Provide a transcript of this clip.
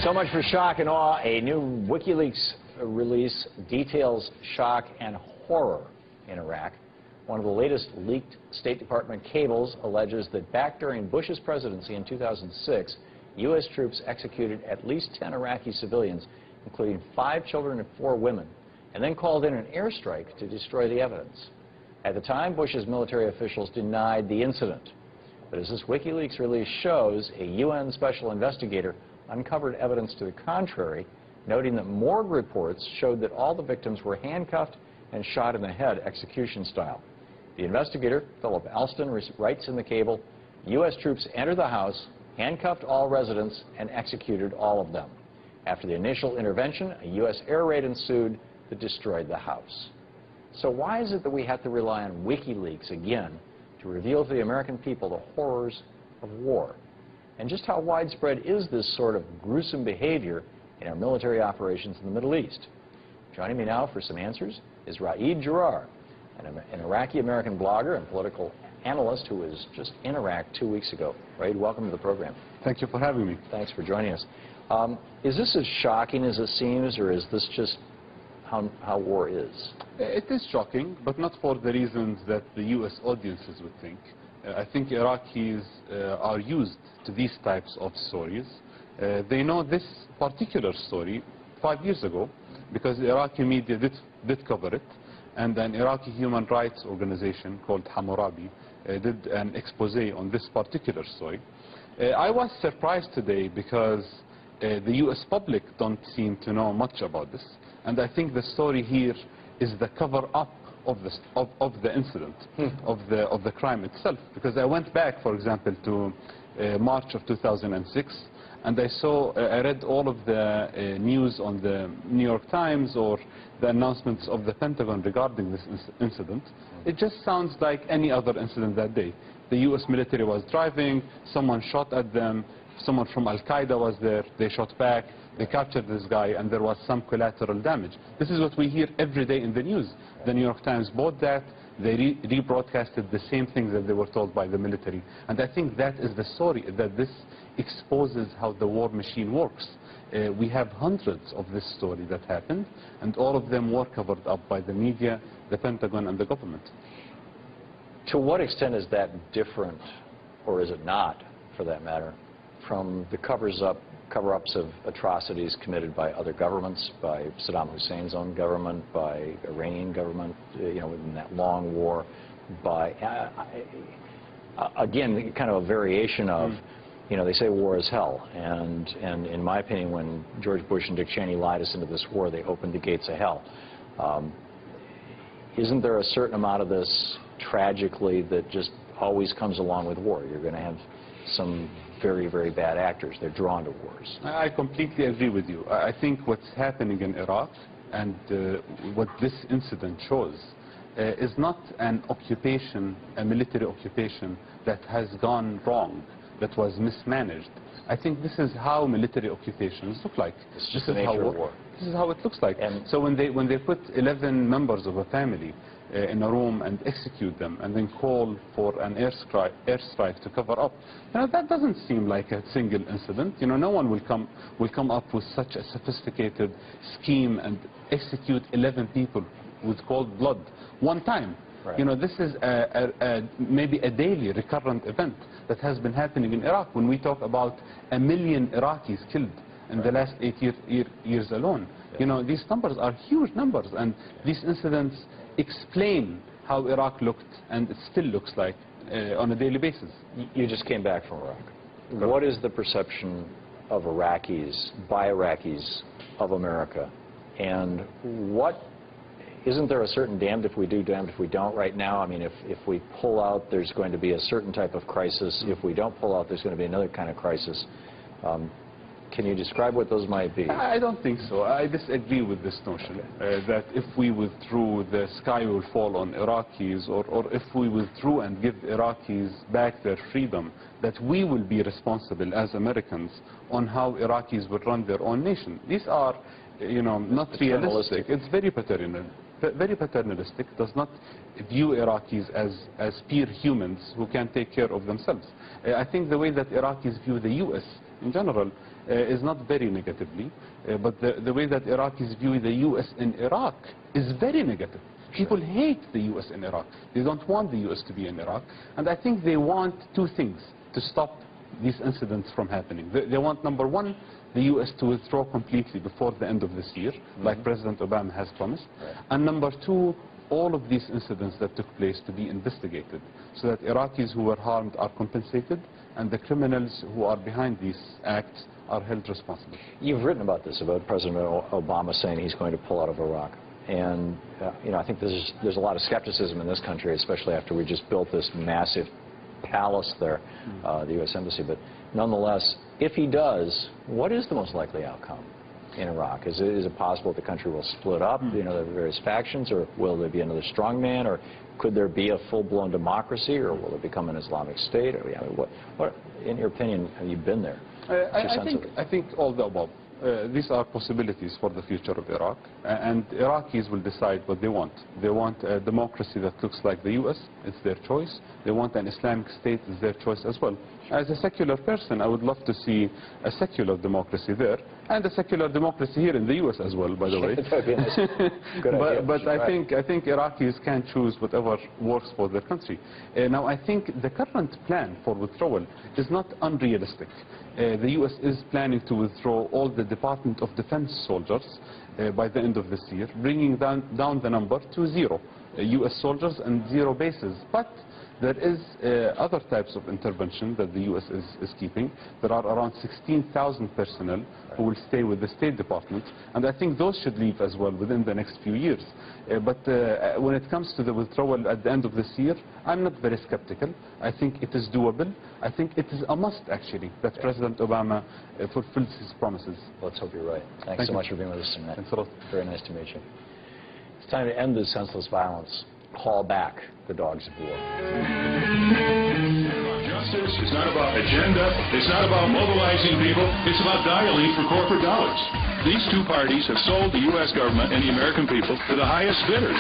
So much for shock and awe. A new Wikileaks release details shock and horror in Iraq. One of the latest leaked State Department cables alleges that back during Bush's presidency in 2006, U.S. troops executed at least 10 Iraqi civilians, including 5 children and 4 women, and then called in an airstrike to destroy the evidence. At the time, Bush's military officials denied the incident. But as this Wikileaks release shows, a UN special investigator uncovered evidence to the contrary, noting that morgue reports showed that all the victims were handcuffed and shot in the head execution style. The investigator, Philip Alston, writes in the cable, U.S. troops entered the house, handcuffed all residents, and executed all of them. After the initial intervention, a U.S. air raid ensued that destroyed the house. So why is it that we have to rely on WikiLeaks again to reveal to the American people the horrors of war? And just how widespread is this sort of gruesome behavior in our military operations in the Middle East? Joining me now for some answers is Raed Jarrar, an Iraqi-American blogger and political analyst who was just in Iraq 2 weeks ago. Raed, welcome to the program. Thank you for having me. Thanks for joining us. Is this as shocking as it seems, or is this just how war is? It is shocking, but not for the reasons that the U.S. audiences would think. I think Iraqis are used to these types of stories. They know this particular story 5 years ago because the Iraqi media did cover it, and an Iraqi human rights organization called Hammurabi did an expose on this particular story. I was surprised today because the U.S. public don't seem to know much about this, and I think the story here is the cover-up of the incident, of the crime itself. Because I went back, for example, to March of 2006, and I read all of the news on the New York Times or the announcements of the Pentagon regarding this incident. It just sounds like any other incident that day. The U.S. military was driving, someone shot at them, someone from Al-Qaeda was there, they shot back, they captured this guy, and there was some collateral damage. This is what we hear every day in the news. The New York Times bought that, they rebroadcasted the same things that they were told by the military. And I think that is the story, that this exposes how the war machine works. We have hundreds of this story that happened, and all of them were covered up by the media, the Pentagon, and the government. To what extent is that different, or is it not, for that matter, from the cover-ups of atrocities committed by other governments, by Saddam Hussein's own government, by Iranian government, in that long war, by, again, kind of a variation of, they say war is hell, and in my opinion, when George Bush and Dick Cheney lied us into this war, they opened the gates of hell. Isn't there a certain amount of this, tragically, that just always comes along with war? You're going to have some very, very bad actors. They're drawn to wars. I completely agree with you. I think what's happening in Iraq and what this incident shows is not an occupation, a military occupation that has gone wrong, that was mismanaged. I think this is how military occupations look like. This is the nature of war. This is how it looks like. And so when they put 11 members of a family in a room and execute them and then call for an airstrike to cover up, that doesn't seem like a single incident. No one will come up with such a sophisticated scheme and execute 11 people with cold blood one time. Right. This is maybe a daily recurrent event that has been happening in Iraq. When we talk about 1 million Iraqis killed in the last 8 years alone, these numbers are huge numbers, and these incidents explain how Iraq looked and it still looks like on a daily basis. You just came back from Iraq. What is the perception of Iraqis, by Iraqis, of America? And isn't there a certain damned if we do, damned if we don't right now? I mean, if we pull out, there's going to be a certain type of crisis. If we don't pull out, there's going to be another kind of crisis. Can you describe what those might be? I don't think so. I disagree with this notion that if we withdrew, the sky will fall on Iraqis, or if we withdrew and give Iraqis back their freedom, that we will be responsible as Americans on how Iraqis would run their own nation. These are, not realistic. It's very paternalistic, does not view Iraqis as peer humans who can take care of themselves. I think the way that Iraqis view the U.S. in general is not very negatively, but the way that Iraqis view the U.S. in Iraq is very negative. People hate the U.S. in Iraq. They don't want the U.S. to be in Iraq. And I think they want two things to stop these incidents from happening. They want, number one, the U.S. to withdraw completely before the end of this year, like President Obama has promised. Right. And number two, all of these incidents that took place to be investigated, so that Iraqis who were harmed are compensated, and the criminals who are behind these acts are held responsible. You've written about this, about President Obama saying he's going to pull out of Iraq. And, you know, I think there's a lot of skepticism in this country, especially after we just built this massive palace there, the U.S. Embassy. But nonetheless, if he does, what is the most likely outcome in Iraq? Is it possible the country will split up, you know, the various factions, or will there be another strongman, or could there be a full-blown democracy, or will it become an Islamic state? Or, I mean, what, in your opinion, have you been there? I think all the above. These are possibilities for the future of Iraq, and Iraqis will decide what they want. They want a democracy that looks like the U.S., it's their choice. They want an Islamic state, it's their choice as well. As a secular person, I would love to see a secular democracy there, and a secular democracy here in the U.S. as well, by the way. Good idea. But I think Iraqis can choose whatever works for their country. Now, I think the current plan for withdrawal is not unrealistic. The U.S. is planning to withdraw all the Department of Defense soldiers by the end of this year, bringing down the number to 0 U.S. soldiers and 0 bases. But there is other types of intervention that the U.S. is keeping. There are around 16,000 personnel who will stay with the State Department, and I think those should leave as well within the next few years. But when it comes to the withdrawal at the end of this year, I'm not very skeptical. I think it is doable. I think it is a must, actually, that President Obama fulfills his promises. Let's hope you're right. Thanks so much for being with us tonight. Thanks a lot. Very nice to meet you. It's time to end this senseless violence. Call back the dogs of war. Justice is not about agenda. It's not about mobilizing people. It's about dialing for corporate dollars. These two parties have sold the U.S. government and the American people to the highest bidders.